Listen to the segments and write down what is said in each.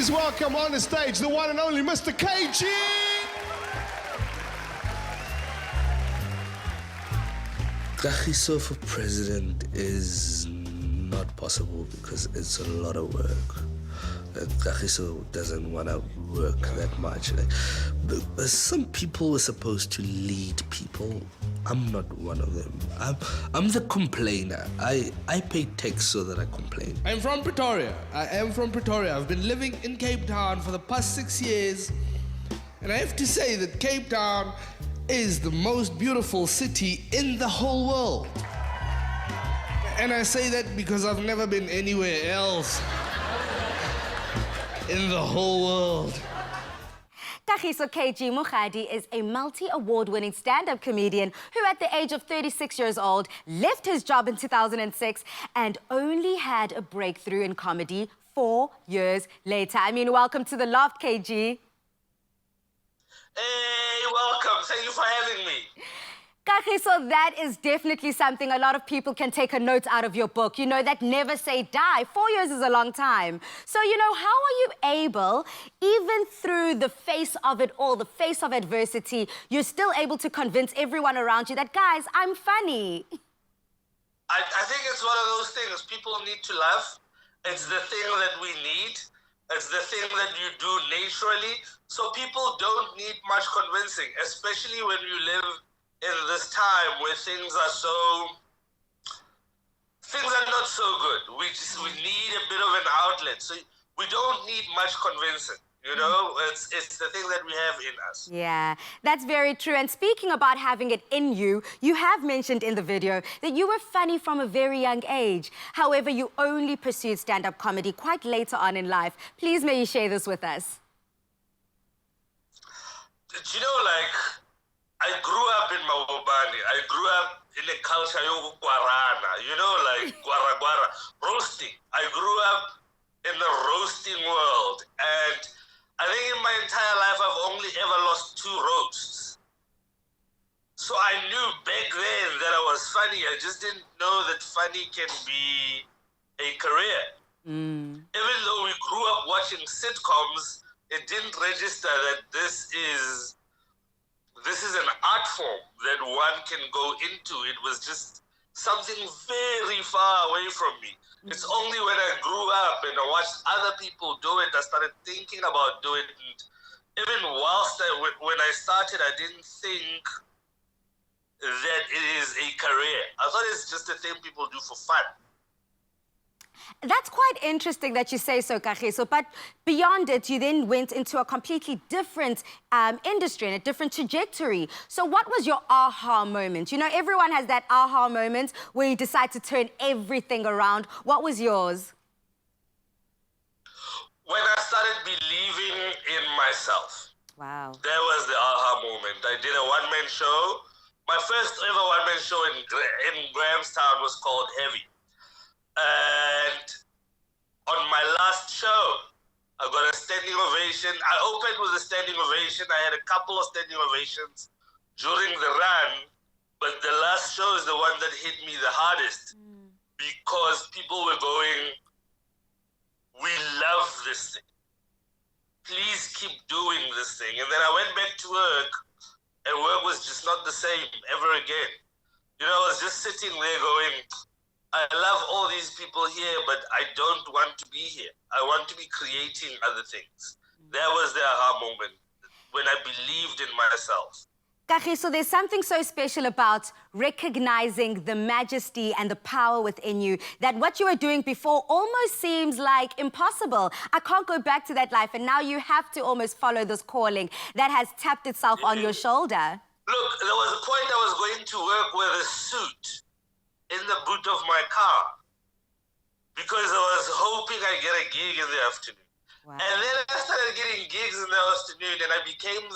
Please welcome on the stage the one and only Mr. KG. Kagiso for president is not possible because it's a lot of work. Kagiso doesn't want to work that much. Some people are supposed to lead people. I'm not one of them. I'm the complainer. I pay tax so that I complain. I'm from Pretoria. I am from Pretoria. I've been living in Cape Town for the past 6 years. And I have to say that Cape Town is the most beautiful city in the whole world. And I say that because I've never been anywhere else in the whole world. Kagiso KG Mokgadi is a multi-award-winning stand-up comedian who at the age of 36 years old left his job in 2006 and only had a breakthrough in comedy 4 years later. I mean, welcome to the Loft, KG. Hey, welcome. Thank you for having me. Kagiso, that is definitely something a lot of people can take a note out of your book. You know, that never say die. 4 years is a long time. So, you know, how are you able, even through the face of it all, the face of adversity, you're still able to convince everyone around you that, guys, I'm funny? I think it's one of those things people need to laugh. It's the thing that we need. It's the thing that you do naturally. So people don't need much convincing, especially when you live in this time where things are not so good. We need a bit of an outlet. So we don't need much convincing. You know, it's the thing that we have in us. Yeah, that's very true. And speaking about having it in you, you have mentioned in the video that you were funny from a very young age. However, you only pursued stand-up comedy quite later on in life. Please may you share this with us. You know, like, I grew up in Mawubani. I grew up in a culture of guarana, you know, like guara, roasting. I grew up in the roasting world. And I think in my entire life, I've only ever lost 2 roasts. So I knew back then that I was funny. I just didn't know that funny can be a career. Even though we grew up watching sitcoms, it didn't register that this is an art form that one can go into. It was just something very far away from me. It's only when I grew up and I watched other people do it, I started thinking about doing it. And even when I started, I didn't think that it is a career. I thought it's just a thing people do for fun. That's quite interesting that you say so, Kagiso, but beyond it, you then went into a completely different industry and a different trajectory. So what was your aha moment? You know, everyone has that aha moment where you decide to turn everything around. What was yours? When I started believing in myself. Wow. That was the aha moment. I did a one-man show. My first ever one-man show in Grahamstown was called Heavy. And on my last show, I got a standing ovation. I opened with a standing ovation. I had a couple of standing ovations during the run, but the last show is the one that hit me the hardest because people were going, "We love this thing. Please keep doing this thing." And then I went back to work, and work was just not the same ever again. You know, I was just sitting there going, I love all these people here, but I don't want to be here. I want to be creating other things. That was the aha moment, when I believed in myself. Kagiso, there's something so special about recognizing the majesty and the power within you, that what you were doing before almost seems like impossible. I can't go back to that life, and now you have to almost follow this calling that has tapped itself on your shoulder. Look, there was a point I was going to work with a suit in the boot of my car because I was hoping I'd get a gig in the afternoon. Wow. And then I started getting gigs in the afternoon, and I became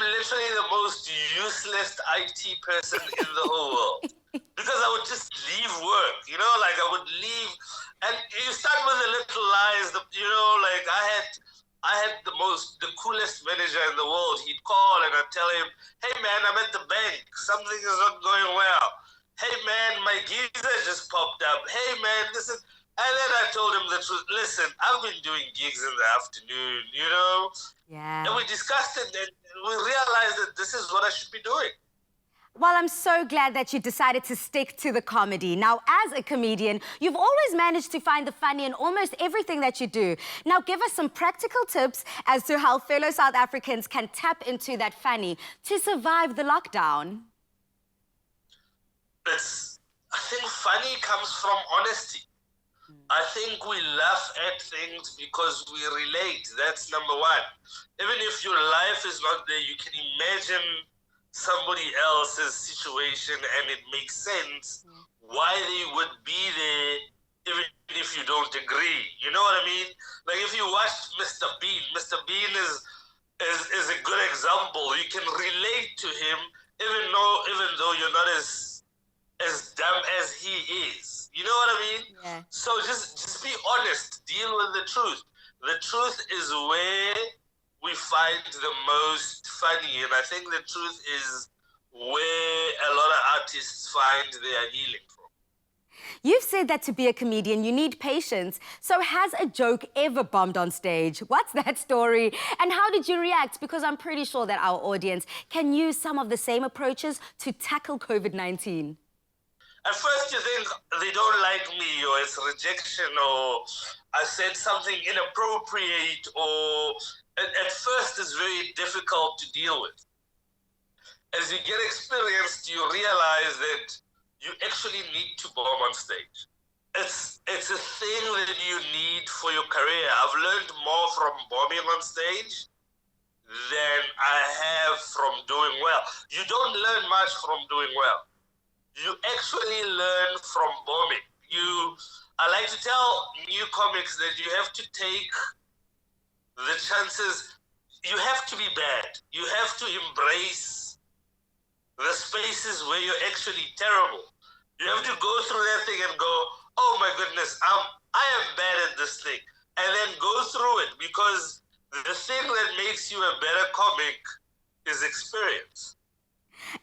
literally the most useless IT person in the whole world. Because I would just leave work, you know, like I would leave, and you start with the little lies, you know, like I had the coolest manager in the world. He'd call and I'd tell him, "Hey man, I'm at the bank. Something is not going well. Hey man, my geyser just popped up. Hey man, this is..." And then I told him the truth. Listen, I've been doing gigs in the afternoon, you know? Yeah. And we discussed it and we realized that this is what I should be doing. Well, I'm so glad that you decided to stick to the comedy. Now, as a comedian, you've always managed to find the funny in almost everything that you do. Now, give us some practical tips as to how fellow South Africans can tap into that funny to survive the lockdown. I think funny comes from honesty. I think we laugh at things because we relate. That's number one. Even if your life is not there, you can imagine somebody else's situation and it makes sense why they would be there even if you don't agree. You know what I mean? Like if you watch Mr. Bean is a good example. You can relate to him even though you're not as dumb as he is. You know what I mean? Yeah. So just be honest. Deal with the truth. The truth is where we find the most funny, and I think the truth is where a lot of artists find their healing from. You've said that to be a comedian, you need patience. So has a joke ever bombed on stage? What's that story? And how did you react? Because I'm pretty sure that our audience can use some of the same approaches to tackle COVID-19. At first you think they don't like me, or it's rejection, or I said something inappropriate, or at first it's very difficult to deal with. As you get experienced, you realize that you actually need to bomb on stage. It's a thing that you need for your career. I've learned more from bombing on stage than I have from doing well. You don't learn much from doing well. You actually learn from bombing. I like to tell new comics that you have to take the chances. You have to be bad. You have to embrace the spaces where you're actually terrible. You have to go through that thing and go, oh my goodness, I am bad at this thing. And then go through it, because the thing that makes you a better comic is experience.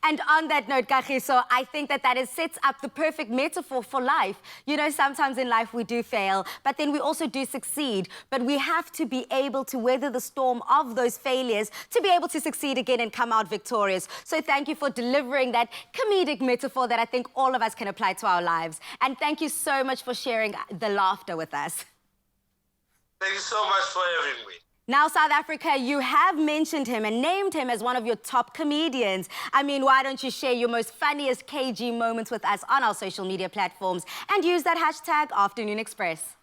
And on that note, Kagiso, I think that sets up the perfect metaphor for life. You know, sometimes in life we do fail, but then we also do succeed. But we have to be able to weather the storm of those failures to be able to succeed again and come out victorious. So thank you for delivering that comedic metaphor that I think all of us can apply to our lives. And thank you so much for sharing the laughter with us. Thank you so much for having me. Now, South Africa, you have mentioned him and named him as one of your top comedians. I mean, why don't you share your most funniest KG moments with us on our social media platforms and use that hashtag Afternoon Express?